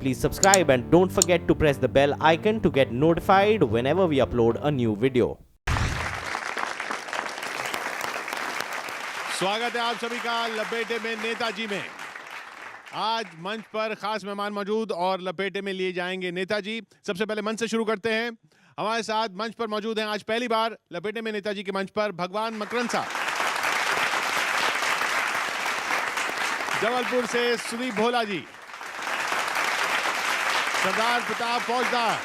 Please subscribe and don't forget to press the bell icon to get notified whenever we upload a new video. स्वागत है आप सभी का लपेटे में नेताजी में। आज मंच पर खास मेहमान मौजूद और लपेटे में लिए जाएंगे नेताजी। सबसे पहले मंच से शुरू करते हैं। हमारे साथ मंच पर मौजूद हैं आज पहली बार लपेटे में नेताजी के मंच पर भगवान मकरंद साहब, जबलपुर से सुदीप भोला जी, सरदार प्रताप फौजदार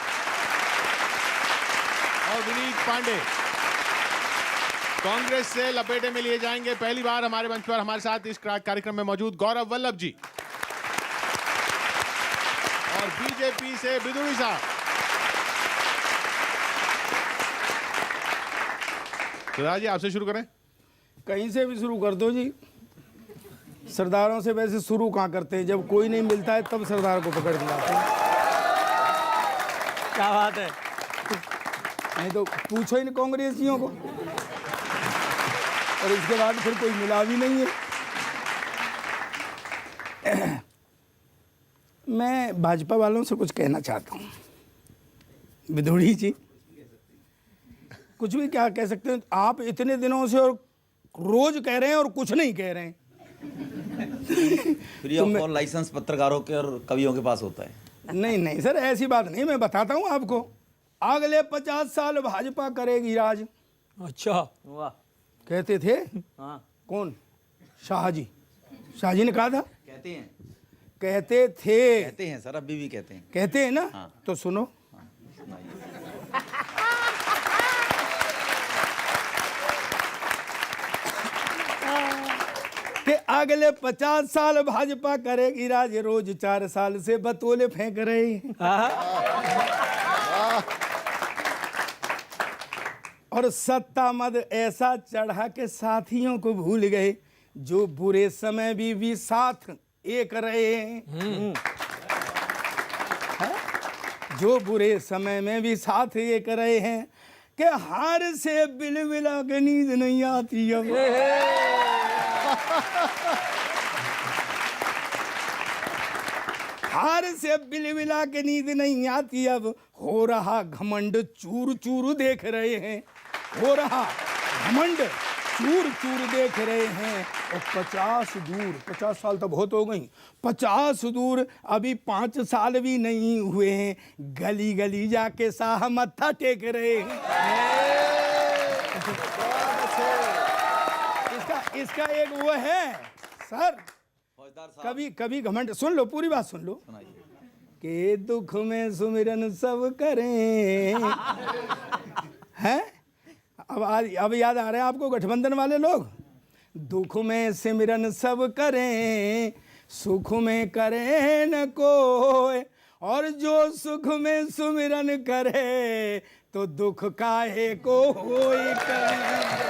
और विनीत पांडे। कांग्रेस से लपेटे में लिए जाएंगे पहली बार हमारे मंच पर हमारे साथ इस कार्यक्रम में मौजूद गौरव वल्लभ जी और बीजेपी से बिदुड़ी साहब। सरदार जी आपसे शुरू करें। कहीं से भी शुरू कर दो जी। सरदारों से वैसे शुरू कहाँ करते हैं, जब कोई नहीं मिलता है तब सरदार को पकड़ के लाते हैं। क्या बात है। नहीं तो पूछो ही नहीं कांग्रेसियों को, और इसके बाद फिर कोई मिला भी नहीं है। मैं भाजपा वालों से कुछ कहना चाहता हूँ। बिदुड़ी जी कुछ भी क्या कह सकते हैं आप, इतने दिनों से और रोज कह रहे हैं और कुछ नहीं कह रहे हैं। फ्री ऑफ कॉस्ट लाइसेंस पत्रकारों के और कवियों के पास होता है। नहीं सर, ऐसी बात नहीं। मैं बताता हूँ आपको, अगले 50 साल भाजपा करेगी राज। अच्छा वाह। कहते थे। हाँ। कौन? शाहजी ने कहा था। कहते हैं कहते हैं सर, अभी भी कहते हैं। कहते हैं ना। हाँ। तो सुनो। हाँ, सुनाइए। कि अगले 50 साल भाजपा करेगी राज, रोज 4 साल से बतौले फेंक रहे हैं। और सत्ता मद ऐसा चढ़ा के साथियों को भूल गए, जो बुरे समय भी साथ एक रहे हैं। जो बुरे समय में भी साथ एक रहे हैं, कि हार से बिलबिला के नींद नहीं आती अब। हार से बिलबिला के नींद नहीं आती अब, हो रहा घमंड चूर चूर देख रहे हैं। हो रहा घमंड चूर चूर देख रहे हैं। और 50 साल तो बहुत हो गई, 50 दूर अभी 5 साल भी नहीं हुए हैं, गली गली जाके साह मत्था टेक रहे हैं। इसका एक वो है सर, कभी घमंड। सुन लो, पूरी बात सुन लो। के दुख में सुमिरन सब करें हैं। अब याद आ रहे हैं आपको गठबंधन वाले लोग। दुख में सिमरन सब करें, सुख में करें न कोई, और जो सुख में सुमिरन करे, तो दुख काहे को होई करे।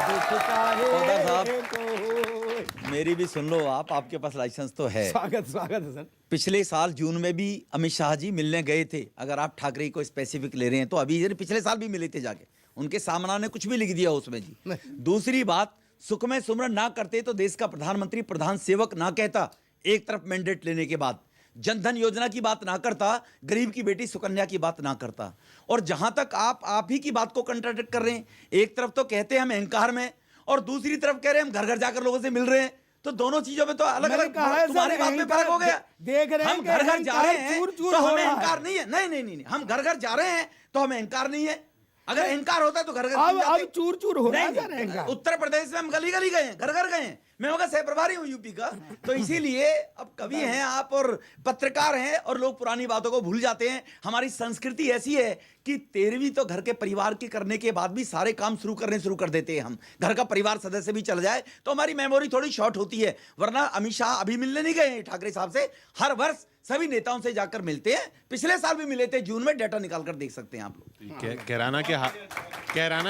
दुख काहे को होई। मेरी भी सुन लो आप, आपके पास लाइसेंस तो है। स्वागत है सर। पिछले साल जून में भी अमित शाह जी मिलने गए थे। अगर आप ठाकरे को स्पेसिफिक ले रहे हैं तो अभी पिछले साल भी मिले थे जाके, उनके सामना ने कुछ भी लिख दिया उसमें जी। दूसरी बात, सुख में सुमरन ना करते तो देश का प्रधानमंत्री प्रधान सेवक ना कहता। एक तरफ मैंडेट लेने के बाद जनधन योजना की बात ना करता, गरीब की बेटी सुकन्या की बात ना करता। और जहां तक आप ही की बात को कंट्राडिक्ट कर रहे हैं, एक तरफ तो कहते हैं हम अहंकार में, और दूसरी तरफ कह रहे हैं हम घर घर जाकर लोगों से मिल रहे हैं। तो दोनों चीजों में तो अलग अलग तुम्हारी बात में फर्क हो गया। देख रहे हैं हम घर घर जा रहे हैं तो हमें अहंकार नहीं है। नहीं, हम घर घर जा रहे हैं तो हमें अहंकार नहीं है। अगर अहंकार होता है तो घर घर अब चूर चूर हो रहा है। उत्तर प्रदेश में हम गली गली गए हैं, घर घर गए हैं। मैं होगा सह प्रभारी हूँ यूपी का, तो इसीलिए अब कवि हैं आप और पत्रकार हैं, और लोग पुरानी बातों को भूल जाते हैं। हमारी संस्कृति ऐसी है कि 13वीं तो घर के परिवार के करने के बाद भी सारे काम शुरू कर देते हैं हम। घर का परिवार सदस्य भी चल जाए तो हमारी मेमोरी थोड़ी शॉर्ट होती है। वरना अमित शाह अभी मिलने नहीं गए ठाकरे साहब से, हर वर्ष सभी नेताओं से जाकर मिलते हैं। पिछले साल भी मिले थे जून में, डेटा निकाल कर देख सकते हैं आप लोग। कैराना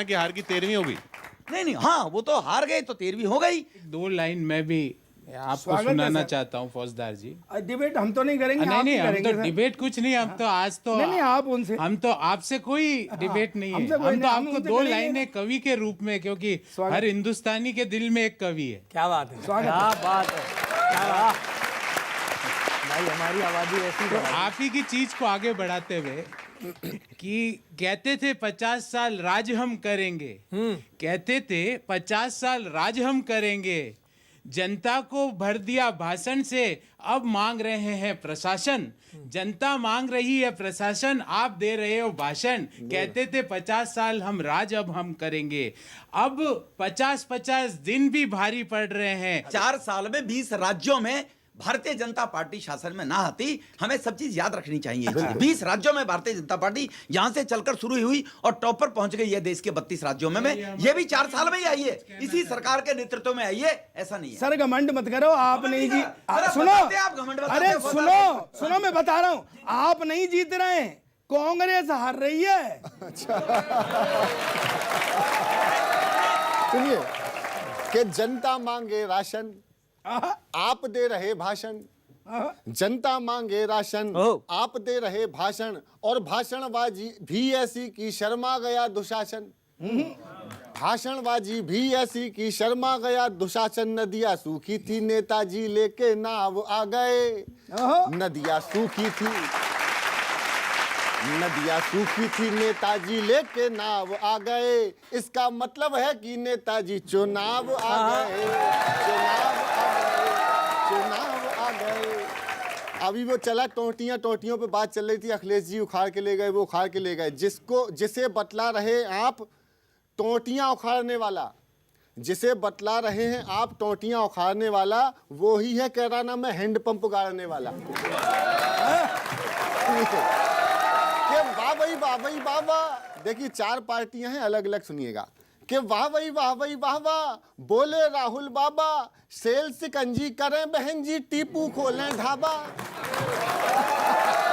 के हार की 13वीं होगी। नहीं, हाँ वो तो हार गए तो 13वीं हो गई। 2 लाइन मैं भी आपको सुनाना चाहता हूँ फौजदार जी। डिबेट हम तो नहीं करेंगे। नहीं, हम तो सर। डिबेट कुछ नहीं, हम तो आज तो नहीं आप उनसे, हम तो आपसे कोई डिबेट नहीं है। हम तो आपको 2 लाइनें कवि के रूप में, क्योंकि हर हिंदुस्तानी के दिल में एक कवि है। क्या बात है, स्वागत। क्या बात है, क्या बात। भाई हमारी आबादी ऐसी तो आप ही की चीज को आगे बढ़ाते हुए कि कहते थे 50 साल राज हम करेंगे, कहते थे 50 साल राज हम करेंगे, जनता को भर दिया भाषण से, अब मांग रहे हैं प्रशासन, जनता मांग रही है प्रशासन, आप दे रहे हो भाषण, कहते थे 50 साल हम राज अब हम करेंगे, अब 50-50 दिन भी भारी पड़ रहे हैं। 4 साल में 20 राज्यों में भारतीय जनता पार्टी शासन में ना आती, हमें सब चीज याद रखनी चाहिए। 20 राज्यों में भारतीय जनता पार्टी यहां से चलकर शुरू हुई और टॉप पर पहुंच गई है देश के 32 राज्यों में। ये भी 4 साल में ही आई है, इसी सरकार के नेतृत्व में आई है, ऐसा नहीं है। सर घमंड मत करो, आप नहीं जी अरे सुनो, बताते आप घमंड बताते अरे हो, बहुत सुनो सुनो, मैं बता रहा हूँ, आप नहीं जीत रहे हैं, कांग्रेस हार रही है। सुनिए कि जनता मांगे राशन, आप दे रहे भाषण, जनता मांगे राशन, आप दे रहे भाषण, और भाषणबाजी भी ऐसी की शर्मा गया दुशासन, भाषणबाजी भी ऐसी की शर्मा गया दुशासन, नदियां सूखी थी नेताजी लेके नाव आ गए, नदियां सूखी थी, नदियां सूखी थी नेताजी लेके नाव आ गए, इसका मतलब है कि नेताजी चुनाव आ गए, चुनाव आ गए, चुनाव आ गए। अभी वो चला टोटियां टोटियों पे बात चल रही थी, अखिलेश जी उखाड़ के ले गए, वो उखाड़ के ले गए, जिसे बतला रहे आप टोटियां उखाड़ने वाला, जिसे बतला रहे हैं आप टोटियां उखाड़ने वाला, वो ही है कह रहा ना मैं हैंडपंप गाड़ने वाला। वाह भाई वाह भाई वाह वाह। देखिए 4 पार्टियां हैं, अलग अलग सुनिएगा कि वाह भाई वाह भाई वाह वाह, बोले राहुल बाबा, सेल सिकंजी करें बहन जी, टीपू खोलें ढाबा,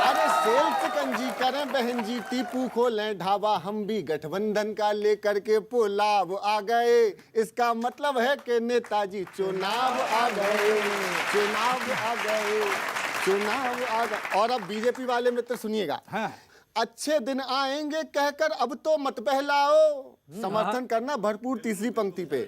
अरे सेल सिकंजी करें बहन जी, टीपू खोलें ढाबा, हम भी गठबंधन का लेकर के पुलाव आ गए, इसका मतलब है कि नेताजी चुनाव आ गए, चुनाव आ गए, चुनाव आ गए। और अब बीजेपी वाले मित्र सुनिएगा, अच्छे दिन आएंगे कहकर अब तो मत बहलाओ, समर्थन करना भरपूर तीसरी पंक्ति पे,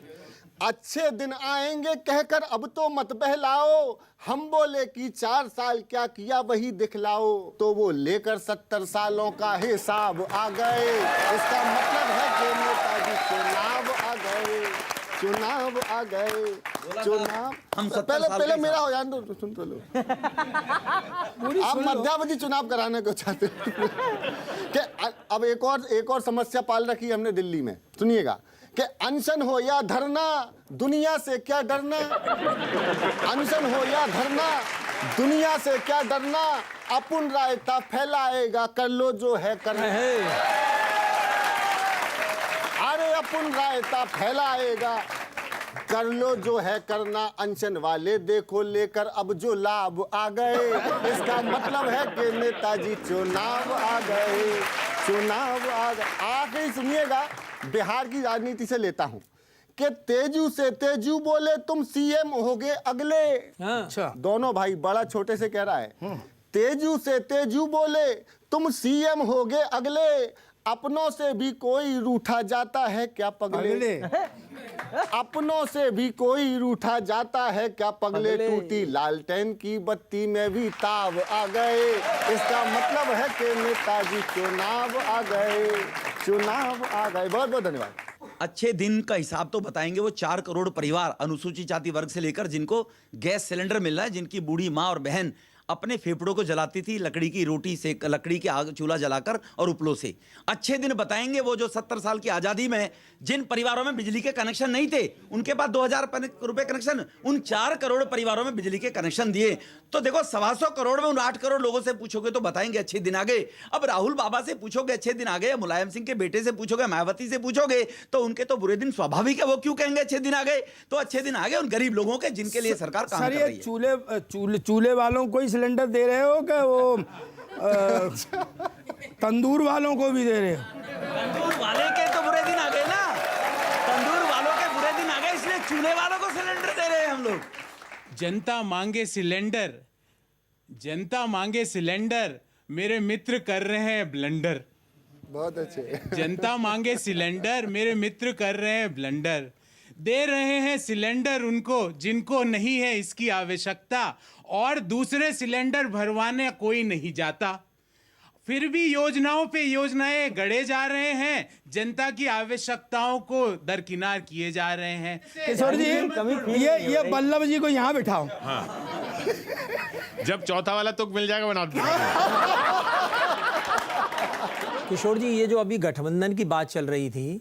अच्छे दिन आएंगे कहकर अब तो मत बहलाओ, हम बोले कि 4 साल क्या किया वही दिखलाओ, तो वो लेकर 70 सालों का हिसाब आ गए, इसका मतलब है कि नेताजी चुनाव आ गए, चुनाव आ गए, चुनाव। हम पहले मेरा हो जान दो, सुन तो लो। आप मध्यावधि चुनाव कराने को चाहते हैं कि अब एक और समस्या पाल रखी हमने दिल्ली में, सुनिएगा कि अनशन हो या धरना, दुनिया से क्या डरना, अनशन हो या धरना, दुनिया से क्या डरना, अपन रायता फैलाएगा, कर लो जो है करना, अरे अपन रायता फैलाएगा, कर लो जो है करना, अनशन वाले देखो लेकर अब जो लाभ आ गए, इसका मतलब है कि नेताजी चुनाव आ गए, चुनाव आ गए। आखिरी सुनिएगा, बिहार की राजनीति से लेता हूं कि तेजू से तेजू बोले तुम सीएम होगे अगले, अच्छा दोनों भाई, बड़ा छोटे से कह रहा है, तेजू से तेजू बोले तुम सीएम होगे अगले, अपनों से भी कोई रूठा जाता है क्या पगले, अपनों से भी कोई रूठा जाता है क्या पगले, टूटी लालटेन की बत्ती में भी ताव आ गए, इसका मतलब है कि नेताजी चुनाव आ गए, चुनाव आ गए। बहुत बहुत धन्यवाद। अच्छे दिन का हिसाब तो बताएंगे वो 4 करोड़ परिवार अनुसूचित जाति वर्ग से लेकर जिनको गैस सिलेंडर मिल रहा है, जिनकी बूढ़ी माँ और बहन अपने फेफड़ों को जलाती थी लकड़ी की रोटी से, लकड़ी के आग चूल्हा जलाकर और उपलों से। अच्छे दिन बताएंगे वो जो 70 साल की आज़ादी में जिन परिवारों में बिजली के कनेक्शन नहीं थे, उनके पास 2000 रुपए कनेक्शन, उन 4 करोड़ परिवारों में बिजली के कनेक्शन दिए। तो देखो 125 करोड़ में उन 8 करोड़ लोगों से पूछोगे तो बताएंगे अच्छे दिन आ गए। अब राहुल बाबा से पूछोगे अच्छे दिन आ गए, मुलायम सिंह के बेटे से पूछोगे, मायावती से पूछोगे, तो उनके तो बुरे दिन स्वाभाविक है, वो क्यों कहेंगे अच्छे दिन आ गए। तो अच्छे दिन आ गए उन गरीब लोगों के जिनके लिए सरकार काम कर रही है। चूल्हे वालों को सिलेंडर दे रहे हो क्या, वो तंदूर वालों को भी दे रहे हो? तंदूर वाले के तो बुरे दिन आ गए ना, तंदूर वालों के बुरे दिन आ गए, इसलिए चूल्हे वालों को सिलेंडर दे रहे हैं हम लोग। जनता मांगे सिलेंडर, जनता मांगे सिलेंडर, मेरे मित्र कर रहे हैं ब्लंडर। बहुत अच्छे। जनता मांगे सिलेंडर, मेरे मित्र कर रहे हैं ब्लंडर। दे रहे हैं सिलेंडर उनको जिनको नहीं है इसकी आवश्यकता, और दूसरे सिलेंडर भरवाने कोई नहीं जाता। फिर भी योजनाओं पे योजनाएं गढ़े जा रहे हैं, जनता की आवश्यकताओं को दरकिनार किए जा रहे हैं। किशोर जी, ये बल्लभ जी को यहाँ बिठाओ। जब चौथा वाला तुक मिल जाएगा बना दूंगा। किशोर जी, ये जो अभी गठबंधन की बात चल रही थी,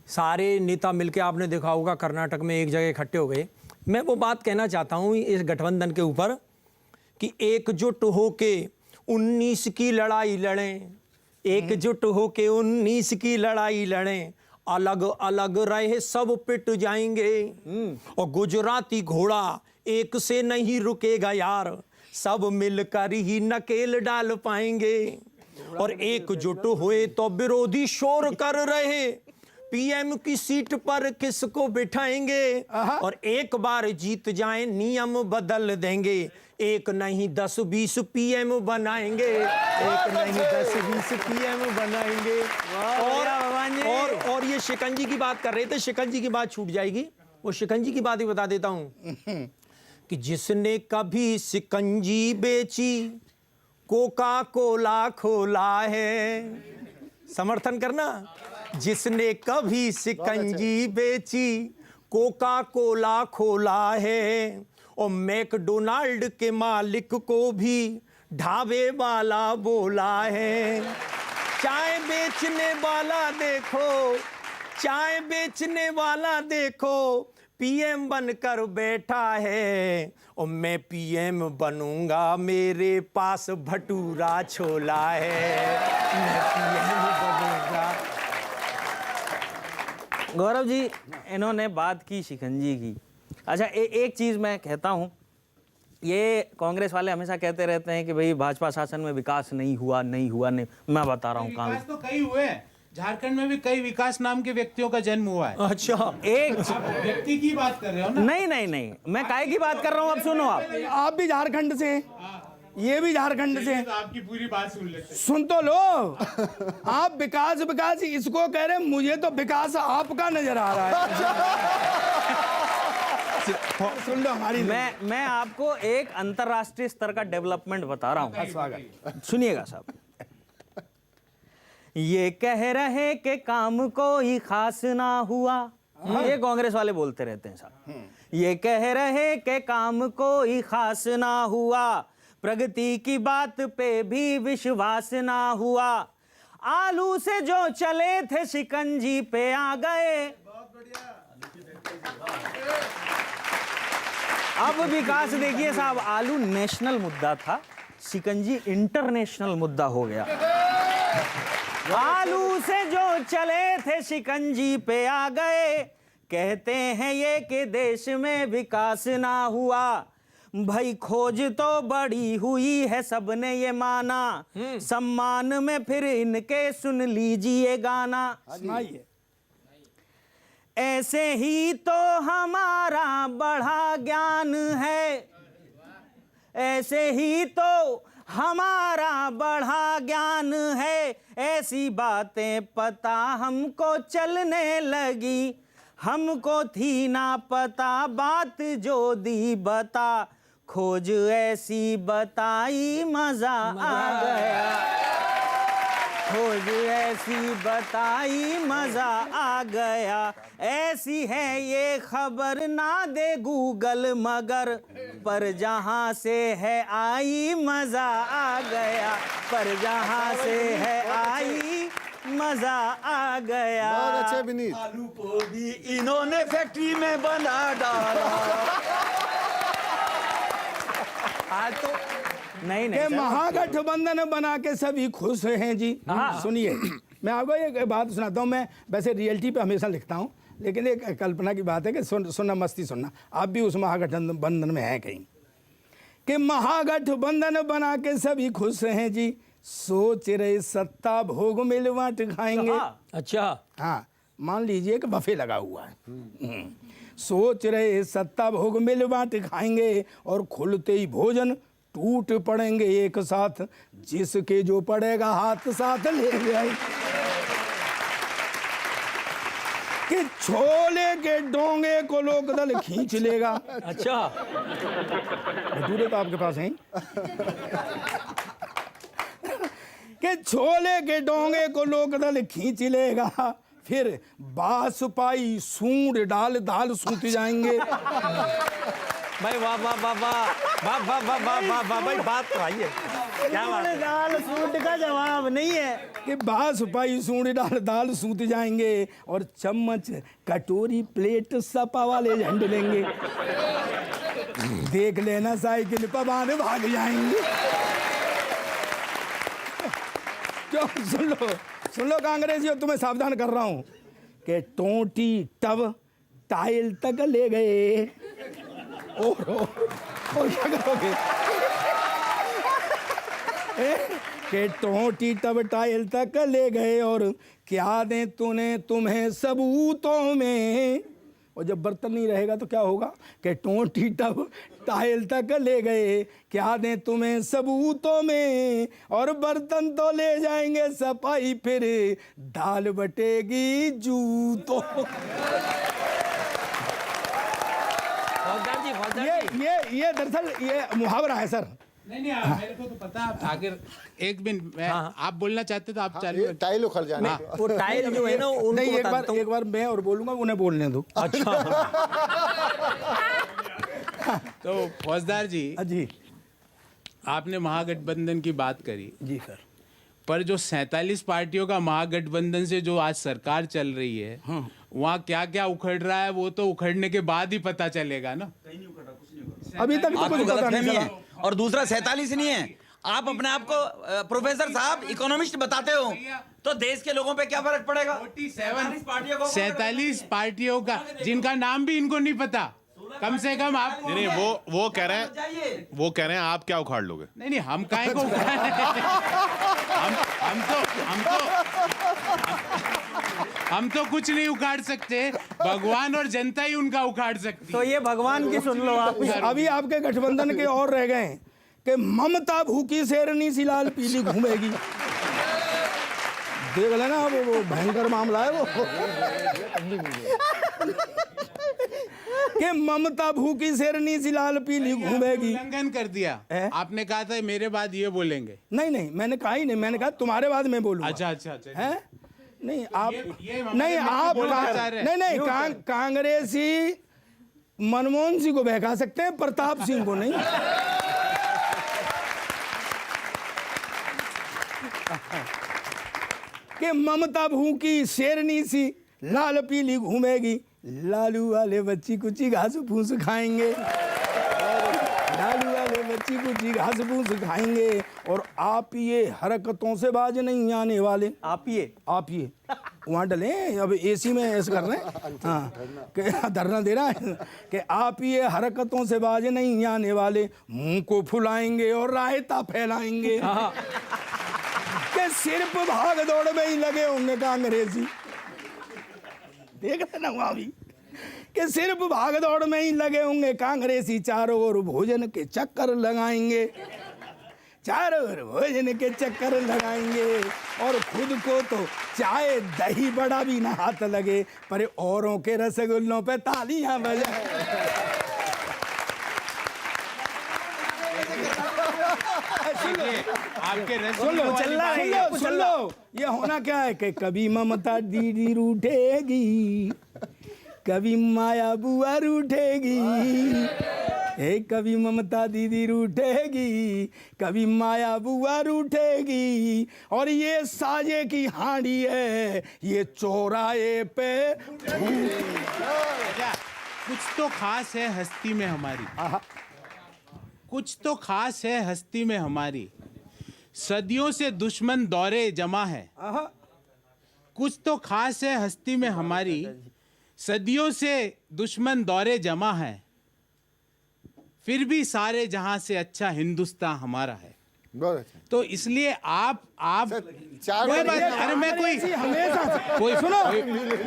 सारे नेता मिलके, आपने देखा होगा कर्नाटक में एक जगह इकट्ठे हो गए। मैं वो बात कहना चाहता हूँ इस गठबंधन के ऊपर कि एकजुट होके 19 की लड़ाई लड़ें, एकजुट होके 19 की लड़ाई लड़ें, अलग अलग रहे सब पिट जाएंगे, और गुजराती घोड़ा एक से नहीं रुकेगा यार, सब मिलकर ही नकेल डाल पाएंगे, और एकजुट हुए तो विरोधी शोर कर रहे, पीएम की सीट पर किसको बिठाएंगे, और एक बार जीत जाएं नियम बदल देंगे, एक नहीं 10-20 पीएम बनाएंगे, एक नहीं 10-20 पीएम बनाएंगे। और ये शिकंजी की बात कर रहे थे, शिकंजी की बात छूट जाएगी, वो शिकंजी की बात ही बता देता हूं कि जिसने कभी शिकंजी बेची कोका कोला खोला है, समर्थन करना, जिसने कभी शिकंजी बेची कोका कोला खोला है, और मैकडोनाल्ड के मालिक को भी ढाबे वाला बोला है, चाय बेचने वाला देखो, चाय बेचने वाला देखो पीएम बनकर बैठा है, और मैं पीएम बनूंगा मेरे पास भटूरा छोला है, मैं पीएम बनूंगा। गौरव जी, इन्होंने बात की शिकंजी की। अच्छा, एक चीज़ मैं कहता हूँ, ये कांग्रेस वाले हमेशा कहते रहते हैं कि भाई भाजपा शासन में विकास नहीं हुआ। मैं बता रहा हूँ विकास तो कई हुए हैं, झारखंड में भी कई विकास नाम के व्यक्तियों का जन्म हुआ है। अच्छा, एक व्यक्ति की बात कर रहे हो ना? नहीं, मैं काय की बात कर रहा हूँ, अब सुनो आप भी झारखंड से, ये भी झारखंड से, तो आपकी पूरी बात सुन लेते। सुन तो लो। आप विकास विकास इसको कह रहे, मुझे तो विकास आपका नजर आ रहा है। सुन लो हमारी। मैं आपको एक अंतरराष्ट्रीय स्तर का डेवलपमेंट बता रहा हूँ, सुनिएगा साहब। ये कह रहे कि काम कोई खास ना हुआ, ये कांग्रेस वाले बोलते रहते हैं साहब। ये कह रहे कि काम कोई खास ना हुआ, प्रगति की बात पे भी विश्वास ना हुआ, आलू से जो चले थे शिकंजी पे आ गए। अब विकास देखिए साहब, आलू नेशनल मुद्दा था, शिकंजी इंटरनेशनल मुद्दा हो गया। आलू से जो चले थे शिकंजी पे आ गए, कहते हैं ये कि देश में विकास ना हुआ, भाई खोज तो बड़ी हुई है सबने ये माना, सम्मान में फिर इनके सुन लीजिए गाना। ऐसे ही तो हमारा बढ़ा ज्ञान है, ऐसे ही तो हमारा बढ़ा ज्ञान है, ऐसी बातें पता हमको चलने लगी, हमको थी ना पता बात जो दी बता, खोज ऐसी बताई मजा आ गया, खोज ऐसी बताई मजा आ गया, ऐसी है ये खबर ना दे गूगल मगर, पर जहां से है आई मजा आ गया, पर जहां से है आई मजा आ गया। बहुत अच्छे विनीत। आलू को भी इन्होंने फैक्ट्री में बना डाला। तो नहीं के महागठबंधन बना के सभी खुश हैं जी। सुनिए, मैं आपको एक बात सुनाता हूँ। मैं वैसे रियलिटी पे हमेशा लिखता हूँ, लेकिन एक कल्पना की बात है कि सुनना मस्ती सुनना। आप भी उस महागठबंधन में हैं कहीं, कि महागठबंधन बना के सभी खुश हैं जी, सोच रहे सत्ता भोग मिल बांट खाएंगे। अच्छा, हाँ, मान लीजिए कि बफे लगा हुआ है, सोच रहे सत्ता भोग मिल बांट खाएंगे, और खुलते ही भोजन टूट पड़ेंगे एक साथ, जिसके जो पड़ेगा हाथ साथ ले जाए। कि छोले के डोंगे को लोकदल खींच लेगा। अच्छा, भटूरे तो आपके पास हैं। कि छोले के डोंगे को लोकदल खींच लेगा, फिर बास पाई सूंड डाल दाल सूत जाएंगे। भाई वाह वाह वाह वाह वाह वाह वाह वाह वाह वाह भाई, बात तो आई है, क्या बात है। दाल सूट का जवाब नहीं है कि बास पाई सूंड डाल दाल सूत जाएंगे और चम्मच कटोरी प्लेट सपा वाले झंड लेंगे। देख लेना साइकिल पर बांध भाग जाएंगे। क्यों? सुन लो कांग्रेसियों, तुम्हें सावधान कर रहा हूं कि टोटी टब टाइल तक ले गए। और क्या करोगे? के टोटी टब टाइल तक ले गए और क्या दें तुम्हें सबूतों में। और जब बर्तन नहीं रहेगा तो क्या होगा? कि टोटी टब टाइल तक ले गए, क्या दें तुम्हें सबूतों में, और बर्तन तो ले जाएंगे सफाई, फिर दाल बटेगी जूतों। ये दरअसल ये मुहावरा है सर। नहीं मेरे को तो पता है। आगे एक मिनट, आप बोलना चाहते तो आप चालू रखिए। टाइल उखड़ जाने। वो टाइल जो है ना, उनको नहीं, बता एक बार मैं और बोलूंगा, उन्हें बोलने दो। अच्छा। तो फौजदार जी, जी आपने महागठबंधन की बात करी, जी सर। पर जो 47 पार्टियों का महागठबंधन से जो आज सरकार चल रही है, वहाँ क्या क्या उखड़ रहा है वो तो उखड़ने के बाद ही पता चलेगा ना। अभी तक तो आपको कुछ पता गलत नहीं नहीं चला। है। और दूसरा 47 नहीं है, आप अपने आप को प्रोफेसर साहब इकोनॉमिस्ट बताते हो, तो देश के लोगों पे क्या फर्क पड़ेगा? 47 पार्टियों का जिनका नाम भी इनको नहीं पता, कम से कम आप नहीं वो कह रहे हैं आप क्या उखाड़ लोगे? नहीं हम काहे को हम तो कुछ नहीं उखाड़ सकते, भगवान और जनता ही उनका उखाड़ सकती। तो ये भगवान की सुन लो आप। अभी आपके गठबंधन के और रह गए कि ममता भूखी शेरनी सी लाल पीली घूमेगी। देख लेना, वो भयंकर मामला है वो। कि ममता भूखी शेरनी सी लाल पीली घूमेगी। उल्लंघन कर दिया। आपने कहा था मेरे बाद ये बोलेंगे। नहीं मैंने कहा ही नहीं, मैंने कहा तुम्हारे बाद मैं बोलूंगा। अच्छा हैं? नहीं आप ये नहीं आप बोलना चाह रहे हैं। नहीं कांग्रेसी मनमोहन सिंह को बहका सकते हैं, प्रताप सिंह को नहीं। कि ममता भूखी शेरनी सी लाल पीली घूमेगी, लालू वाले बच्ची कुची घास फूस खाएंगे। लालू वाले बच्ची कुची घास फूस खाएंगे और आप ये हरकतों से बाज नहीं आने वाले। आप ये वहाँ डले, अब एसी में ऐसे कर रहे हैं। हाँ, कि धरना दे रहा है कि आप ये हरकतों से बाज नहीं आने वाले, मुंह को फुलाएंगे और रायता फैलाएंगे। कि सिर्फ भाग दौड़ में ही लगे होंगे कांग्रेसी। देख रहे ना वहाँ भी कि सिर्फ भाग दौड़ में ही लगे होंगे कांग्रेसी, चारों ओर भोजन के चक्कर लगाएंगे, चारों ओर भोजन के चक्कर लगाएंगे और खुद को तो चाय दही बड़ा भी ना हाथ लगे, पर औरों के रसगुल्लों पे तालियां बजाए। आपके सुन लो, ये होना क्या है कि कभी ममता दीदी रूठेगी, कभी माया बुआ रूठेगी, कभी ममता दीदी रूठेगी, कभी माया बुआ रूठेगी, और ये साजे की हांडी है, ये चौराहे पे। कुछ तो खास है हस्ती में हमारी, कुछ तो खास है हस्ती में हमारी, सदियों से दुश्मन दौरे जमा है। कुछ तो खास है हस्ती में हमारी, सदियों से दुश्मन दौरे जमा है, फिर भी सारे जहां से अच्छा हिंदुस्तान हमारा है। बहुत अच्छा। तो इसलिए आप चार कोई बात नहीं, अरे मैं कोई हमेशा कोई सुनो,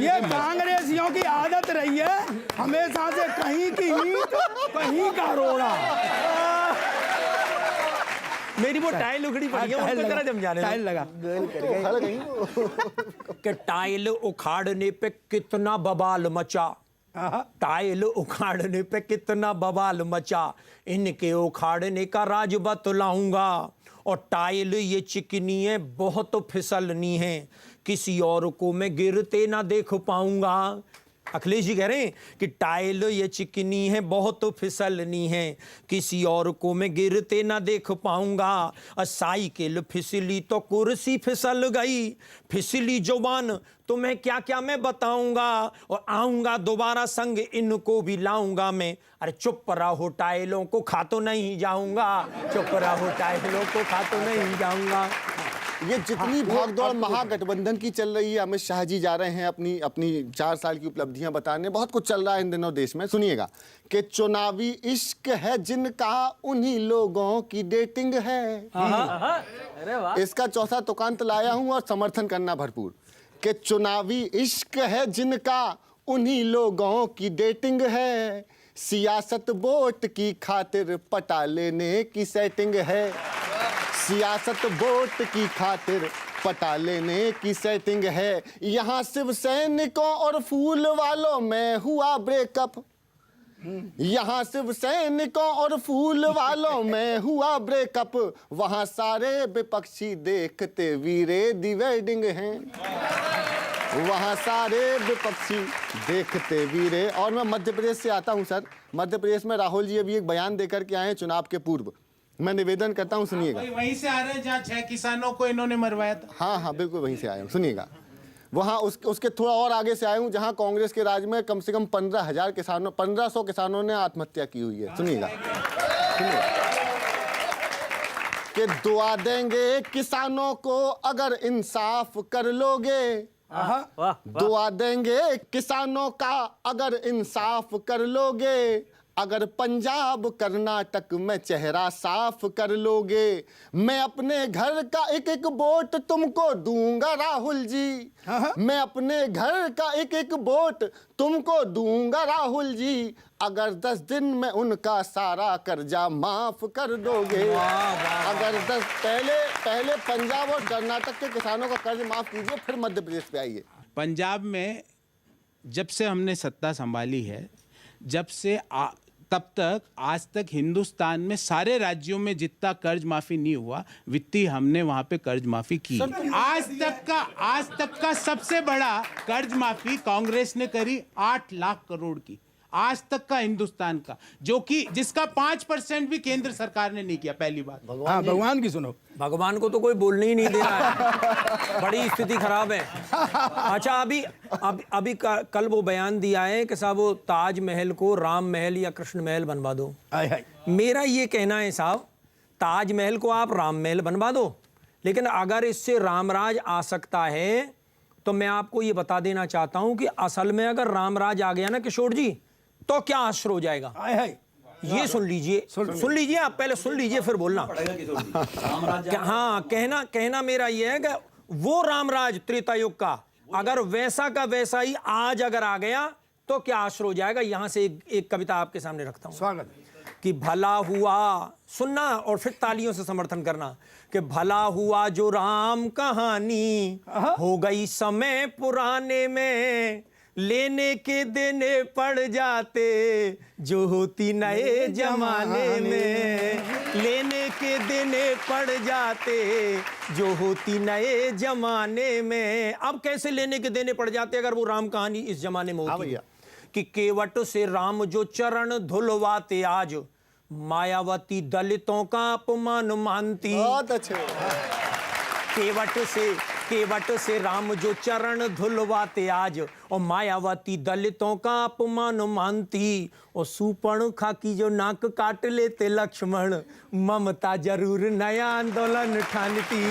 ये कांग्रेसियों की आदत रही है हमेशा से कहीं की ईंट कहीं का रोड़ा। मेरी वो टाइल उखड़ी पड़ी है, उनको जरा समझाने दो। टाइल लगा हल गई वो। कि टाइल उखाड़ने पे कितना बवाल मचा, टाइल उखाड़ने पे कितना बवाल मचा, इनके उखाड़ने का राज बतलाऊंगा। और टाइल ये चिकनी है, बहुत फिसलनी है, किसी और को मैं गिरते ना देख पाऊंगा। अखिलेश जी कह रहे हैं कि टाइल ये चिकनी है, बहुत फिसलनी है, किसी और को मैं गिरते ना देख पाऊंगा। साइकिल फिसली तो कुर्सी फिसल गई, फिसली जुबान तुम्हें क्या क्या मैं बताऊंगा, और आऊंगा दोबारा संग इनको भी लाऊंगा मैं। अरे चुप रहो टाइलों को खा तो नहीं जाऊंगा, चुप रहो टाइलों को खा तो नहीं जाऊंगा। ये जितनी भागदौड़ महागठबंधन की चल रही है, अमित शाह जी जा रहे हैं अपनी अपनी 4 साल की उपलब्धियां बताने, बहुत कुछ चल रहा है इन दिनों देश में। सुनिएगा कि चुनावी इश्क है जिनका, उन्हीं लोगों की डेटिंग है। अरे वाह, इसका चौथा तुकांत लाया हूं और समर्थन करना भरपूर कि चुनावी इश्क है जिनका, उन्हीं लोगों की डेटिंग है। सियासत वोट की खातिर पटा लेने की सेटिंग है, सियासत वोट की खातिर पटा लेने की सेटिंग है। यहाँ शिव सैनिकों और फूल वालों में हुआ ब्रेकअप, यहाँ शिव सैनिकों और फूल वालों में हुआ ब्रेकअप, वहाँ सारे विपक्षी देखते वीरे दी वेडिंग हैं, वहाँ सारे विपक्षी देखते वीरे। और मैं मध्य प्रदेश से आता हूँ सर। मध्य प्रदेश में राहुल जी अभी एक बयान देकर के आए हैं चुनाव के पूर्व, मैं निवेदन करता हूँ, सुनिएगा। वहीं से आ रहे हैं जहाँ 6 किसानों को इन्होंने मरवाया था। हाँ हाँ बिल्कुल वहीं से आया हूँ, सुनिएगा। वहाँ उसके थोड़ा और आगे से आया हूँ जहाँ कांग्रेस के राज में कम से कम 15,000 किसानों 1500 किसानों ने आत्महत्या की हुई है। सुनिएगा कि दुआ देंगे किसानों को अगर इंसाफ कर लोगे, दुआ देंगे किसानों का अगर इंसाफ कर लोगे, अगर पंजाब कर्नाटक में चेहरा साफ कर लोगे, मैं अपने घर का एक एक वोट तुमको दूंगा राहुल जी, मैं अपने घर का एक एक वोट तुमको दूंगा राहुल जी, अगर 10 दिन में उनका सारा कर्जा माफ कर दोगे। अगर 10 पहले पंजाब और कर्नाटक के किसानों का कर्ज माफ कीजिए, फिर मध्य प्रदेश पे आइए। पंजाब में जब से हमने सत्ता संभाली है, जब से तब तक आज तक हिंदुस्तान में सारे राज्यों में जितना कर्ज माफी नहीं हुआ, वित्तीय हमने वहां पे कर्ज माफी की। आज तक का सबसे बड़ा कर्ज माफी कांग्रेस ने करी 8 लाख करोड़ की, आज तक का हिंदुस्तान का, जो कि जिसका 5% भी केंद्र सरकार ने नहीं किया। पहली बात हाँ, भगवान की सुनो, भगवान को तो कोई बोलने ही नहीं दे रहा है, बड़ी स्थिति खराब है। अच्छा अभी कल वो बयान दिया है कि साहब वो ताजमहल को राम महल या कृष्ण महल बनवा दो। मेरा ये कहना है साहब, ताजमहल को आप राम महल बनवा दो, लेकिन अगर इससे रामराज आ सकता है तो मैं आपको ये बता देना चाहता हूं कि असल में अगर रामराज आ गया ना किशोर जी, तो क्या असर हो जाएगा। ये सुन लीजिए, सुन लीजिए, आप पहले सुन लीजिए फिर बोलना। हाँ, कहना मेरा ये है कि वो रामराज त्रेता युग का अगर वैसा का वैसा ही आज अगर आ गया तो क्या असर हो जाएगा। यहां से एक कविता आपके सामने रखता हूं। स्वागत कि भला हुआ, सुनना और फिर तालियों से समर्थन करना, कि भला हुआ जो राम कहानी हो गई समय पुराने में, लेने के देने पड़ जाते जो होती नए जमाने में, लेने के देने पड़ जाते जो होती नए जमाने में। अब कैसे लेने के देने पड़ जाते अगर वो राम कहानी इस जमाने में होती है। कि केवट से राम जो चरण धुलवाते आज, मायावती दलितों का अपमान मानती। बहुत अच्छे। केवट से राम जो चरण धुलवाते आज, और मायावती दलितों का अपमान मानती। और सुपर्णखा की जो नाक काट लेते लक्ष्मण, ममता जरूर नया आंदोलन ठानती,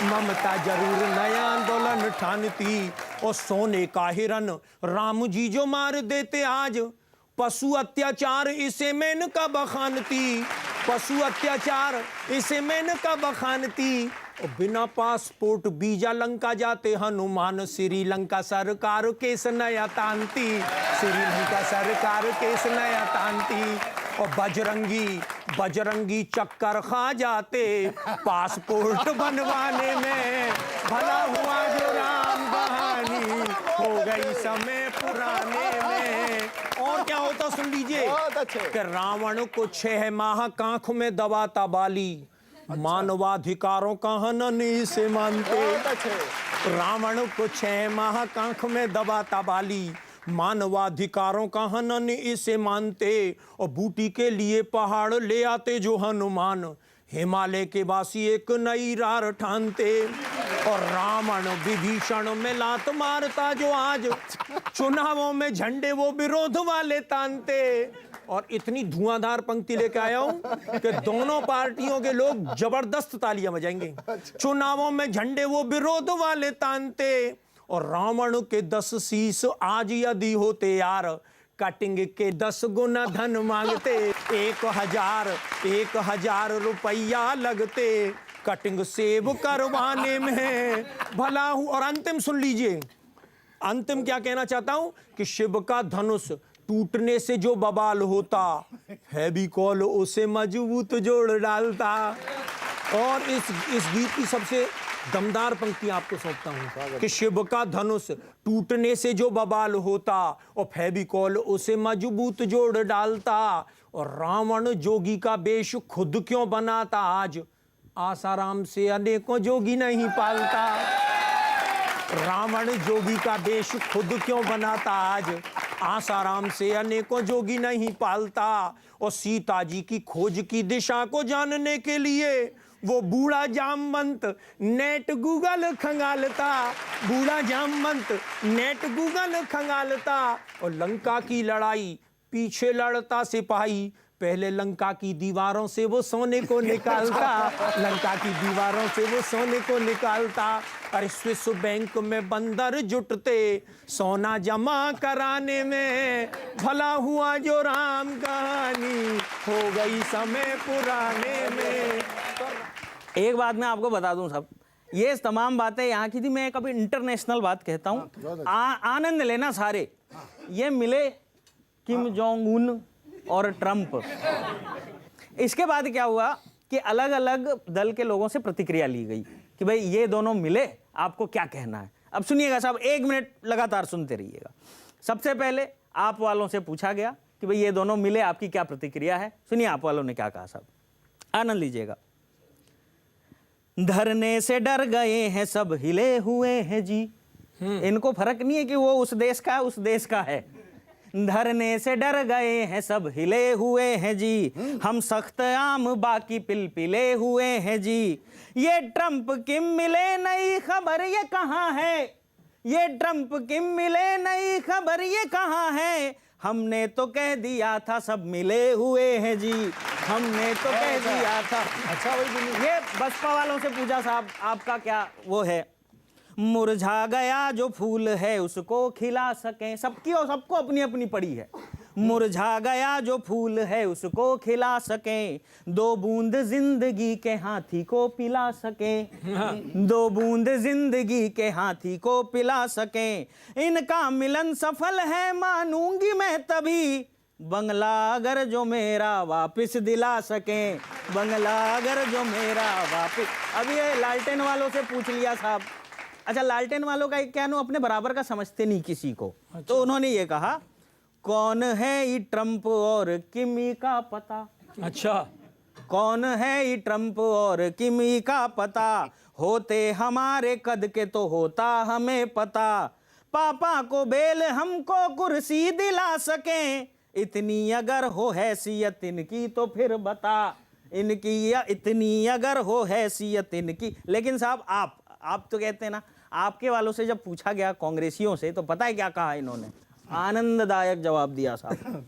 ममता जरूर नया आंदोलन ठानती। और सोने का हिरन राम जी जो मार देते आज, पशु अत्याचार इसे मेनका बखानती, पशु अत्याचार इसे मेनका बखानती। और बिना पासपोर्ट वीजा लंका जाते हनुमान, श्रीलंका सरकार केस नया तानती, श्रीलंका सरकार केस नया तानती। और बजरंगी चक्कर खा जाते पासपोर्ट बनवाने में, भला हुआ जो राम कहानी हो गई समय पुराने में। और क्या होता सुन लीजिए बहुत अच्छे। कि रावण को 6 माह कांख में दबाता बाली, मानवाधिकारों का हनन इसे मानते। बहुत अच्छे। रावण को 6 माह कांख में दबाता बाली, मानवाधिकारों का हनन इसे मानते। और बूटी के लिए पहाड़ ले आते जो हनुमान, हिमालय के वासी एक नई रार ठानते। और रावण विभीषण में लात मारता जो आज, चुनावों में झंडे वो विरोध वाले तानते। और इतनी धुआंधार पंक्ति लेके आया हूं कि दोनों पार्टियों के लोग जबरदस्त तालियां बजाएंगे। चुनावों में झंडे वो विरोध वाले तानते। और रावण के 10 शीश आज यदि होते यार, कटिंग के 10 गुना धन मांगते। 1,000 रुपया लगते कटिंग सेव करवाने में, भला हूं। और अंतिम सुन लीजिए, अंतिम क्या कहना चाहता हूं कि शिव का धनुष टूटने से जो बवाल होता, फेविकॉल उसे मजबूत जोड़ डालता। और इस गीत की सबसे दमदार पंक्ति आपको सौंपता हूं कि शिव का धनुष टूटने से जो बवाल होता, और फेविकॉल उसे मजबूत जोड़ डालता। और रावण जोगी का वेश खुद क्यों बनाता आज, आसाराम से अनेकों जोगी नहीं पालता। रावण जोगी का वेश खुद क्यों बनाता आज, आसाराम से अनेकों जोगी नहीं पालता। और सीता जी की खोज की दिशा को जानने के लिए वो बूढ़ा जामवंत नेट गूगल खंगालता, बूढ़ा जामवंत नेट गूगल खंगालता। और लंका की लड़ाई पीछे लड़ता सिपाही, पहले लंका की दीवारों से वो सोने को निकालता, लंका की दीवारों से वो सोने को निकालता। अरे स्विस बैंक में बंदर जुटते सोना जमा कराने में, भला हुआ जो राम कहानी हो गई समय पुराने में। एक बात मैं आपको बता दूं साहब, ये तमाम बातें यहाँ की थी। मैं कभी इंटरनेशनल बात कहता हूँ, आनंद लेना सारे। ये मिले किम जोंग उन और ट्रंप। इसके बाद क्या हुआ कि अलग अलग दल के लोगों से प्रतिक्रिया ली गई कि भाई ये दोनों मिले, आपको क्या कहना है। अब सुनिएगा साहब, 1 मिनट लगातार सुनते रहिएगा। सबसे पहले आप वालों से पूछा गया कि भाई ये दोनों मिले, आपकी क्या प्रतिक्रिया है। सुनिए आप वालों ने क्या कहा साहब, आनंद लीजिएगा। धरने से डर गए हैं सब हिले हुए हैं जी, इनको फर्क नहीं है कि वो उस देश का है, उस देश का है। धरने से डर गए हैं सब हिले हुए हैं जी, हम सख्त आम बाकी पिलपिले हुए हैं जी। ये ट्रंप किम मिले नई खबर ये कहाँ है, ये ट्रंप किम मिले नई खबर ये कहाँ है। हमने तो कह दिया था सब मिले हुए हैं जी, हमने तो कह दिया था। अच्छा भाई, ये बसपा वालों से पूछा साहब आपका क्या वो है। मुरझा गया जो फूल है उसको खिला सकें, सबकी और सबको अपनी अपनी पड़ी है। मुरझा गया जो फूल है उसको खिला सकें, 2 बूंद जिंदगी के हाथी को पिला सकें, 2 बूंद जिंदगी के हाथी को पिला सकें। इनका मिलन सफल है मानूंगी मैं तभी, बंगला अगर जो मेरा वापस दिला सकें, बंगला अगर जो मेरा वापस। अब ये लालटेन वालों से पूछ लिया साहब। अच्छा, लालटेन वालों का क्या नो अपने बराबर का समझते नहीं किसी को। तो उन्होंने ये कहा, कौन है ये ट्रंप और किमी का पता। अच्छा, कौन है ये ट्रंप और किमी का पता, होते हमारे कद के तो होता हमें पता। पापा को बेल हमको कुर्सी दिला सकें, इतनी अगर हो हैसियत इनकी तो फिर बता, इनकी या इतनी अगर हो हैसियत इनकी। लेकिन साहब आप तो कहते हैं ना, आपके वालों से जब पूछा गया कांग्रेसियों से, तो पता है क्या कहा इन्होंने, आनंददायक जवाब दिया साहब।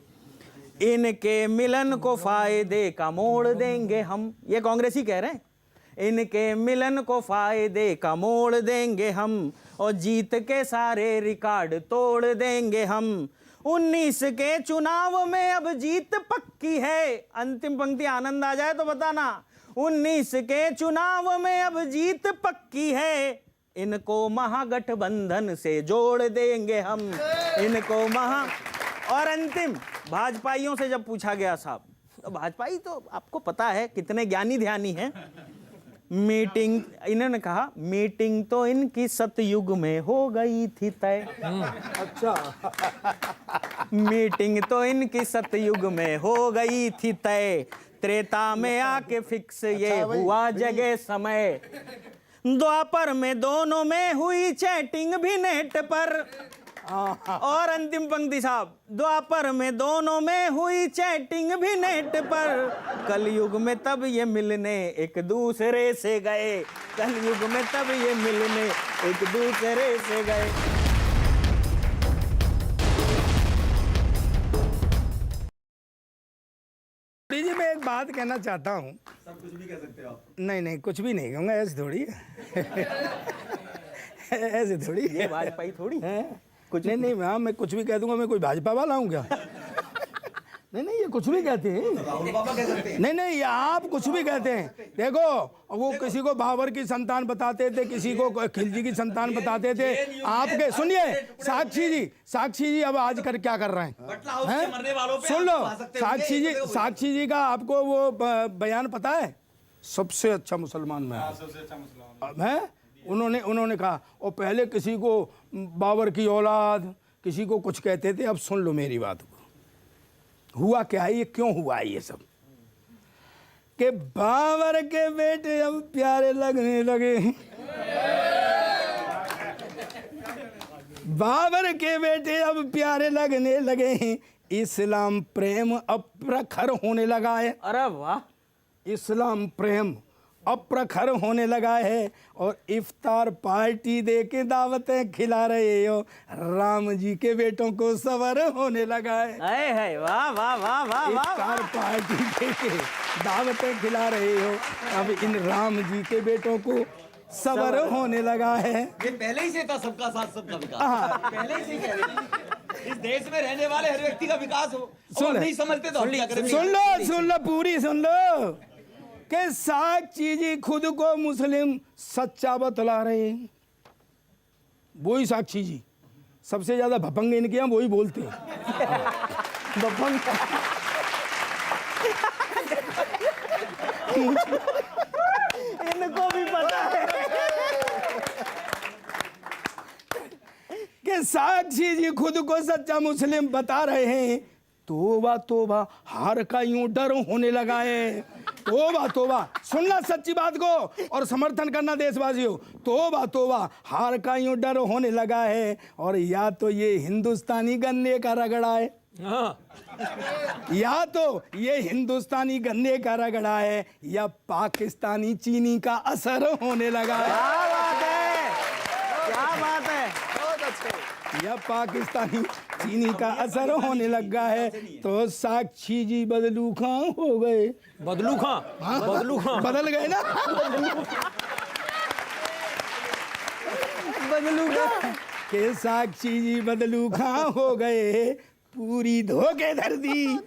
इनके मिलन को फायदे का मोड़ देंगे हम, ये कांग्रेसी कह रहे हैं। इनके मिलन को फायदे का मोड़ देंगे हम, और जीत के सारे रिकॉर्ड तोड़ देंगे हम। 19 के चुनाव में अब जीत पक्की है। अंतिम पंक्ति आनंद आ जाए तो बताना। 19 के चुनाव में अब जीत पक्की है, इनको महागठबंधन से जोड़ देंगे हम, इनको और अंतिम भाजपाइयों से जब पूछा गया साहब भाजपाई तो आपको पता है कितने ज्ञानी ध्यानी हैं। मीटिंग, इन्होंने कहा मीटिंग तो इनकी सतयुग में हो गई थी तय। अच्छा। मीटिंग तो इनकी सतयुग में हो गई थी तय, त्रेता में आके फिक्स ये हुआ जगह समय। द्वापर में दोनों में हुई चैटिंग भी नेट पर। और अंतिम पंक्ति साहब, द्वापर में दोनों में हुई चैटिंग भी नेट पर, कलयुग में तब ये मिलने एक दूसरे से गए। कलयुग में तब ये मिलने एक दूसरे से गए। जी मैं एक बात कहना चाहता हूँ। सब कुछ भी कह सकते हो आप। नहीं, कुछ भी नहीं कहूँगा, ऐसे थोड़ी ऐसे थोड़ी ये भाजपाई थोड़ी है। कुछ नहीं, हाँ मैं कुछ भी कह दूंगा। मैं कोई भाजपा वाला हूँ क्या? नहीं, ये कुछ भी कहते हैं। राहुल बाबा कह सकते हैं। नहीं, ये आप कुछ भी कहते हैं। देखो वो किसी को बाबर की संतान बताते थे, किसी को खिलजी की संतान बताते थे। आपके सुनिए, साक्षी जी अब आज कर क्या कर रहे हैं? सुन लो, साक्षी जी का आपको वो बयान पता है? सबसे अच्छा मुसलमान मैं है। उन्होंने कहा, और पहले किसी को बाबर की औलाद, किसी को कुछ कहते थे। अब सुन लो मेरी बात को, हुआ क्या है, ये क्यों हुआ है ये सब? कि बाबर के बेटे अब प्यारे लगने लगे। बाबर के बेटे अब प्यारे लगने लगे हैं। इस्लाम प्रेम अब प्रखर होने लगा है। अरे वाह, इस्लाम प्रेम अब प्रखर होने लगा है। और इफ्तार पार्टी दे के दावतें खिला रहे हो, राम जी के बेटों को सबर होने लगा है। वाह वाह वाह वाह वाह। इफ्तार पार्टी दे के दावतें खिला रहे हो, अब इन राम जी के बेटों को सबर होने लगा है। ये पहले ही से था, सबका साथ सबका विकास। पहले ही से कह रहे हैं। इस देश में रहने वाले हर व्यक्ति का विकास हो। और नहीं समझते तो हम क्या करें? सुन लो पूरी सुन लो कि साक्षी जी खुद को मुस्लिम सच्चा बतला रहे हैं। वही साक्षी जी, सबसे ज्यादा भपंग इनके यहाँ वही बोलते हैं। भपंग इनको भी पता है कि साक्षी जी खुद को सच्चा मुस्लिम बता रहे हैं। तोबा तोबा, हार का यूं डर होने लगा है। तोबा तोबा, सुनना सच्ची बात को और समर्थन करना देशवासियों। तोबा तोबा, हार का यूं डर होने लगा है। और या तो ये हिंदुस्तानी गन्ने का रगड़ा है, या तो ये हिंदुस्तानी गन्ने का रगड़ा है, या पाकिस्तानी चीनी का असर होने लगा है। क्या बात है, क्या बात है। या पाकिस्तानी चीनी का असर होने लगा है। तो साक्षी जी बदलू खां हो गए। बदलू खां, बदलू खां बदल गए ना। बदलू खां के साक्षी जी बदलू खां हो गए, पूरी धोखेधर दी।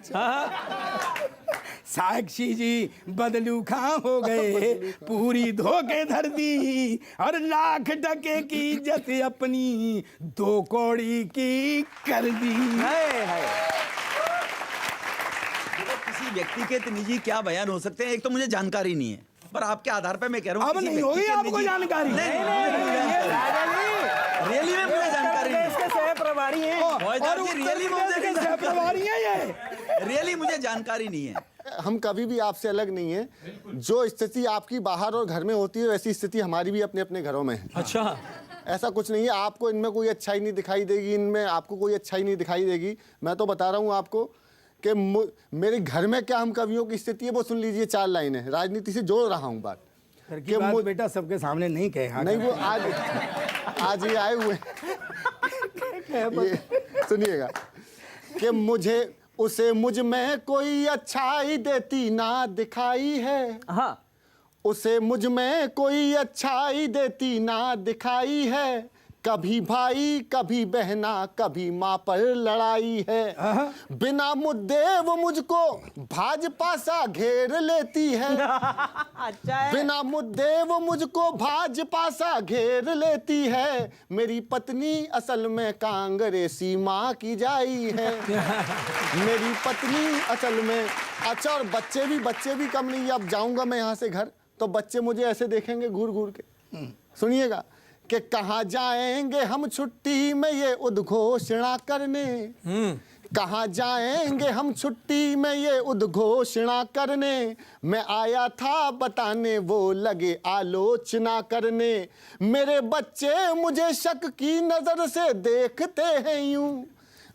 साक्षी जी बदलू खां हो गए, पूरी धोखेधर दी। और लाख टके की इज्जत अपनी 2 कौड़ी की कर दी। किसी व्यक्ति के इतने निजी क्या बयान हो सकते हैं? एक तो मुझे जानकारी नहीं है, पर आपके आधार पे मैं कह रहा हूँ अब नहीं होगी आपको जानकारी। रियली में मुझे जानकारी नहीं। इसके सह प्रभारी हैं। रियली मुझे जानकारी नहीं है। हम कभी भी आपसे अलग नहीं है। जो स्थिति आपकी बाहर और घर में होती है, वैसी स्थिति हमारी भी अपने अपने घरों में है। अच्छा, ऐसा कुछ नहीं है। आपको इनमें कोई अच्छाई नहीं दिखाई देगी, इनमें आपको कोई अच्छाई नहीं दिखाई देगी। मैं तो बता रहा हूँ आपको कि मेरे घर में क्या हम कवियों की स्थिति है वो सुन लीजिए। 4 लाइनें, राजनीति से जोड़ रहा हूँ बात। कि बेटा सबके सामने नहीं कहे। नहीं, वो आज ही आए हुए। सुनिएगा कि मुझे उसे मुझ में कोई अच्छाई देती ना दिखाई है। हाँ, उसे मुझ में कोई अच्छाई देती ना दिखाई है। कभी भाई कभी बहना कभी माँ पर लड़ाई है। बिना मुद्दे वो मुझको भाजपा सा घेर लेती है। अच्छा है। बिना मुद्दे वो मुझको भाजपा सा घेर लेती है। मेरी पत्नी असल में कांग्रेसी माँ की जाई है। मेरी पत्नी असल में अच्छा, और बच्चे भी कम नहीं है। अब जाऊंगा मैं यहाँ से घर तो बच्चे मुझे ऐसे देखेंगे घूर घूर के। सुनिएगा कि कहाँ जाएंगे हम छुट्टी में ये उद्घोषणा करने, कहाँ जाएंगे हम छुट्टी में ये उद्घोषणा करने, मैं आया था बताने वो लगे आलोचना करने, मेरे बच्चे मुझे शक की नजर से देखते हैं यूं,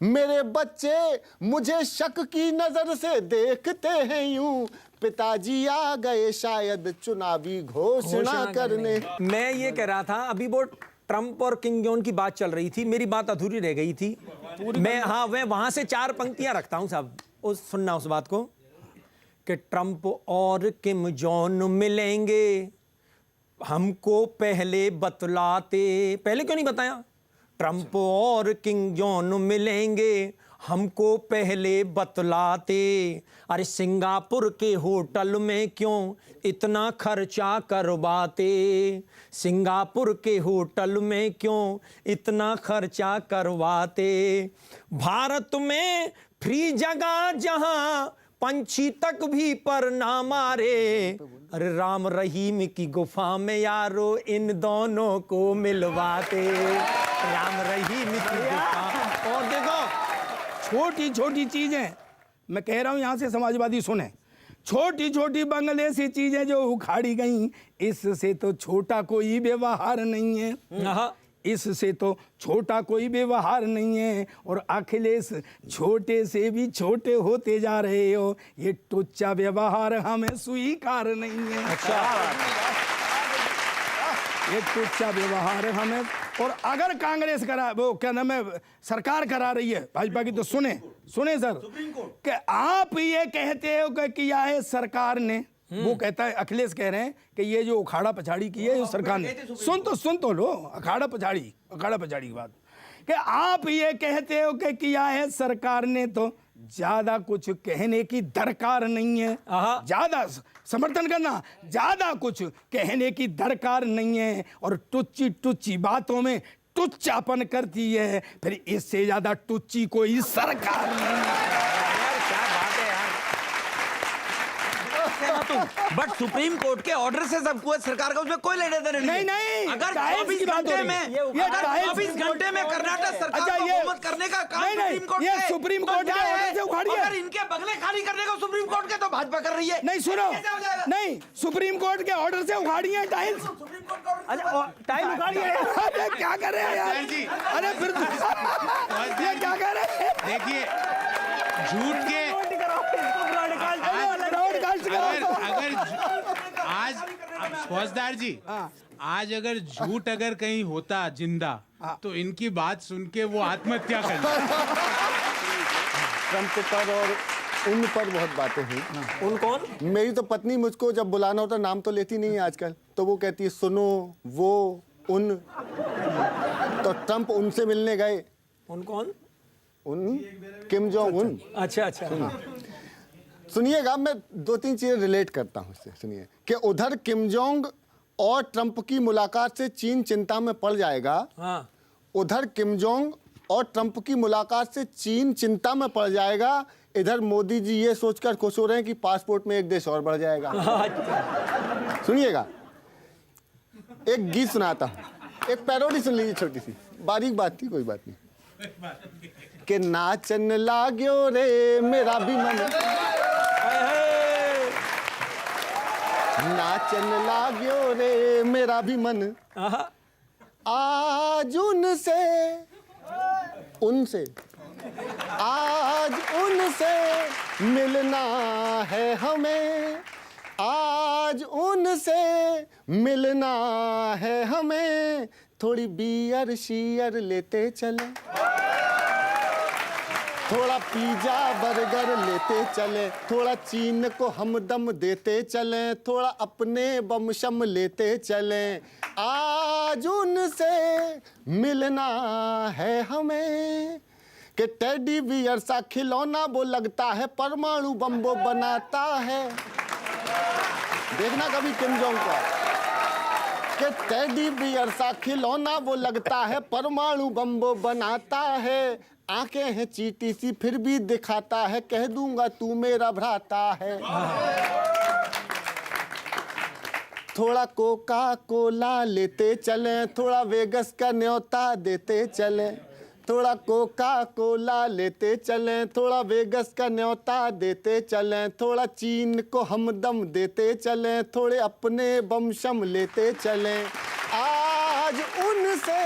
मेरे बच्चे मुझे शक की नजर से देखते हैं यूं, पिताजी आ गए शायद चुनावी घोषणा करने। मैं ये कह रहा था, अभी वो ट्रंप और किम जोंग की बात चल रही थी, मेरी बात अधूरी रह गई थी। मैं वहां से 4 पंक्तियां रखता हूं साहब, सुनना उस बात को कि ट्रंप और किम जोंग मिलेंगे, हमको पहले बतलाते, पहले क्यों नहीं बताया? ट्रंप और किम जोंग मिलेंगे, हमको पहले बतलाते, अरे सिंगापुर के होटल में क्यों इतना खर्चा करवाते, सिंगापुर के होटल में क्यों इतना खर्चा करवाते, भारत में फ्री जगह जहां पंछी तक भी पर ना मारे, अरे राम रहीम की गुफा में यारो इन दोनों को मिलवाते, राम रहीम की गुफा। और देखो छोटी छोटी चीजें, मैं कह रहा हूं यहां से समाजवादी सुने, छोटी छोटी बांग्लादेशी चीजें जो उखाड़ी गई, इससे तो छोटा कोई व्यवहार नहीं है, इससे तो छोटा कोई व्यवहार नहीं है। और अखिलेश छोटे से भी छोटे होते जा रहे हो, ये टुच्चा व्यवहार हमें स्वीकार नहीं है। ये टुच्चा व्यवहार हमें, और अगर कांग्रेस करा, वो क्या नाम है, सरकार करा रही है भाजपा की, तो सुने सर कि आप ये कहते हो कि किया है सरकार ने, वो कहता है, अखिलेश कह रहे हैं कि ये जो उखाड़ा पछाड़ी की है सरकार ने, सुन तो लो, अखाड़ा पछाड़ी की बात, कि आप ये कहते हो कि किया है सरकार ने, तो ज्यादा कुछ कहने की दरकार नहीं है, ज्यादा समर्थन करना, ज्यादा कुछ कहने की दरकार नहीं है। और टुच्ची बातों में टुच्चापन करती है, फिर इससे ज्यादा टुच्ची कोई सरकार नहीं है। बट सुप्रीम कोर्ट के ऑर्डर से सब कुछ सरकार का उसमें कोई लेने देने नहीं, अगर टाइल्स 24 की बात हो घंटे रही में, है। ये अगर टाइल्स 24 घंटे में कर्नाटक सरकार अच्छा, को ये- हुकूमत करने का काम नहीं, सुप्रीम कोर्ट ये का है, सुप्रीम तो कोर्ट के क्या है? ऑर्डर से उखाड़िए। अगर इनके बगले खाली करने को सुप्रीम कोर्ट के, तो भाजपा कर रही है। नहीं सुनो, कैसे हो जाएगा? नहीं, सुप्रीम कोर्ट के ऑर्डर से उखाड़ी है टाइल्स। सुप्रीम कोर्ट का order- अच्छा टाइम उखाड़ी है। अरे क्या कर रहे हैं यार? सर जी। अरे फिर ये क्या कर रहे हैं? देखिए, झूठ के ब्रॉडकास्ट करो। अगर आज फौजदार जी, आज अगर झूठ अगर कहीं होता जिंदा, तो इनकी बात सुन के वो आत्महत्या कर लेते। ट्रंप पर और उन पर बहुत बातें हुई। उन कौन? मेरी तो पत्नी मुझको जब बुलाना होता नाम तो लेती नहीं है आजकल, तो वो कहती है सुनो, वो, उन। तो ट्रंप उनसे मिलने गए, उन कौन? उन किम जोंग उन। अच्छा। सुनिएगा, मैं 2-3 चीजें रिलेट करता हूँ इससे, सुनिए कि उधर किम जोंग और ट्रंप की मुलाकात से चीन चिंता में पड़ जाएगा, हाँ, उधर किम जोंग और ट्रंप की मुलाकात से चीन चिंता में पड़ जाएगा, इधर मोदी जी ये सोचकर खुश हो रहे हैं कि पासपोर्ट में एक देश और बढ़ जाएगा। सुनिएगा, एक गीत सुनाता हूँ, एक पैरोडी सुन लीजिए, छोटी सी बारीक बात थी, कोई बात नहीं। कि नाचन लाग्यो रे मेरा भी मन, नाचन लाग्यो रे मेरा भी मन, आज उनसे आज उनसे मिलना है हमें, आज उनसे मिलना है हमें, थोड़ी बियर शियर लेते चले, थोड़ा पिज्जा बर्गर लेते चले, थोड़ा चीन को हम दम देते चले, थोड़ा अपने बम शम लेते चले, आज उनसे मिलना है हमें। कि टेडी बियर सा खिलौना वो लगता है परमाणु बम वो बनाता है। देखना कभी किम जोंग का, कि टेडी बियर सा खिलौना वो लगता है, परमाणु बम वो बनाता है, आंखें हैं चीटी सी फिर भी दिखाता है, कह दूंगा तू मेरा भ्राता है। थोड़ा कोका कोला लेते चलें, थोड़ा वेगस का न्योता देते चलें, थोड़ा कोका कोला लेते चलें, थोड़ा वेगस का न्योता देते चलें, थोड़ा चीन को हमदम देते चलें, थोड़े अपने बम शम लेते चलें, आज उनसे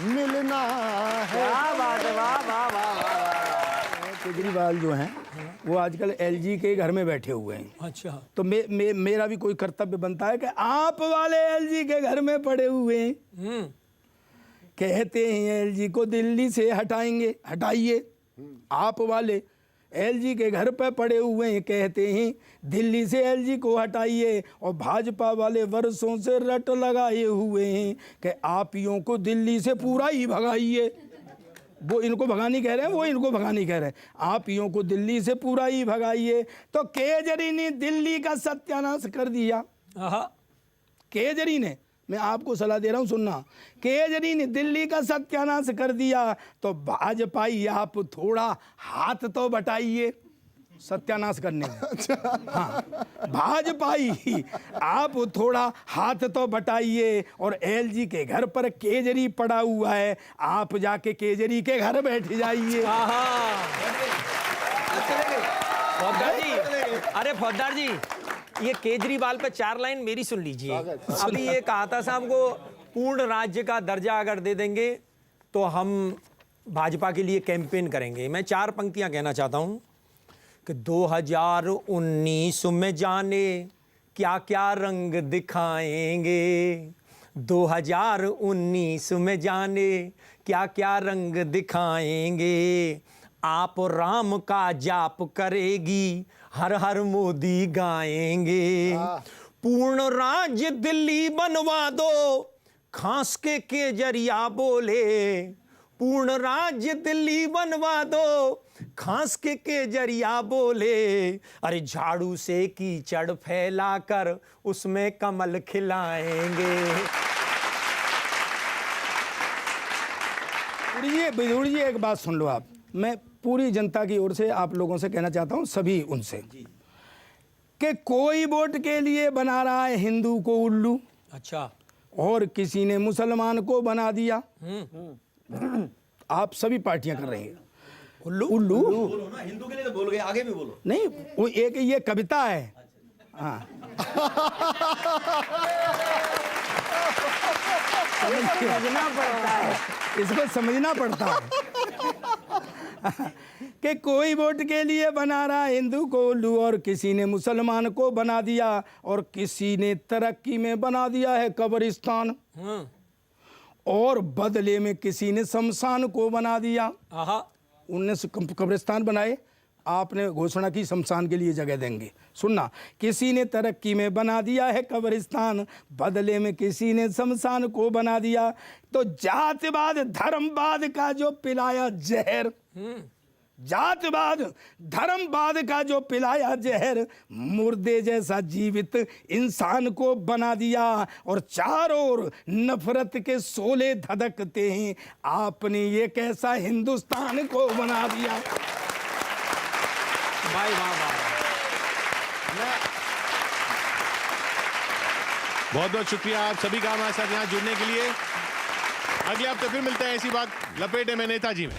मिलना है। केजरीवाल जो हैं वो आजकल एलजी के घर में बैठे हुए हैं। अच्छा, तो मेरा भी कोई कर्तव्य बनता है कि आप वाले एलजी के घर में पड़े हुए हैं। कहते हैं एलजी को दिल्ली से हटाएंगे, हटाइए। आप वाले एलजी के घर पे पड़े हुए हैं, कहते हैं दिल्ली से एलजी को हटाइए। और भाजपा वाले वर्षों से रट लगाए हुए हैं कि आप यूं को दिल्ली से पूरा ही भगाइए। वो इनको भगानी कह रहे हैं, वो इनको भगानी कह रहे हैं। आप यूं को दिल्ली से पूरा ही भगाइए। तो केजरी ने दिल्ली का सत्यानाश कर दिया। केजरी ने, मैं आपको सलाह दे रहा हूं सुनना, केजरी ने दिल्ली का सत्यानाश कर दिया। तो भाजपाई आप थोड़ा हाथ तो बटाइए सत्यानाश करने में। हाँ, भाजपाई आप थोड़ा हाथ तो बटाइए। और एलजी के घर पर केजरी पड़ा हुआ है, आप जाके केजरी के घर बैठ जाइए। फौजदार जी, अरे फौजदार जी, ये केजरीवाल पे 4 लाइन मेरी सुन लीजिए। अभी ये कहा था साहब को पूर्ण राज्य का दर्जा अगर दे देंगे तो हम भाजपा के लिए कैंपेन करेंगे। मैं 4 पंक्तियां कहना चाहता हूं कि 2019 में जाने क्या क्या रंग दिखाएंगे, 2019 में जाने क्या क्या रंग दिखाएंगे, आप राम का जाप करेगी, हर हर मोदी गाएंगे, पूर्ण राज्य दिल्ली बनवा दो, खास के केजरिया बोले, पूर्ण राज्य दिल्ली बनवा दो, खास के केजरिया बोले, अरे झाड़ू से कीचड़ फैलाकर उसमें कमल खिलाएंगे। विदुर जी एक बात सुन लो आप, मैं पूरी जनता की ओर से आप लोगों से कहना चाहता हूं, सभी उनसे, कि कोई वोट के लिए बना रहा है हिंदू को उल्लू। अच्छा, और किसी ने मुसलमान को बना दिया। आप सभी पार्टियां कर रही हैं उल्लू उल्लू। बोलो ना, हिंदू के लिए तो बोल गए, आगे भी बोलो। नहीं, वो एक ये कविता है। हाँ समझना पड़ता है, इसको समझना पड़ता है कि कोई वोट के लिए बना रहा हिंदू को उल्लू, और किसी ने मुसलमान को बना दिया, और किसी ने तरक्की में बना दिया है कब्रिस्तान, और बदले में किसी ने शमशान को बना दिया। उनने कब्रिस्तान बनाए, आपने घोषणा की शमशान के लिए जगह देंगे। सुनना, किसी ने तरक्की में बना दिया है कब्रिस्तान, बदले में किसी ने शमशान को बना दिया। तो जातिवाद धर्मवाद का जो पिलाया जहर, जातवाद धर्मवाद का जो पिलाया जहर, मुर्दे जैसा जीवित इंसान को बना दिया, और चारों ओर नफरत के शोले धधकते हैं। आपने ये कैसा हिंदुस्तान को बना दिया। भाई वाह वाह। बहुत बहुत शुक्रिया आप सभी का हमारे साथ यहाँ जुड़ने के लिए। अगले हफ्ते फिर मिलते हैं ऐसी बात लपेटे में नेताजी में।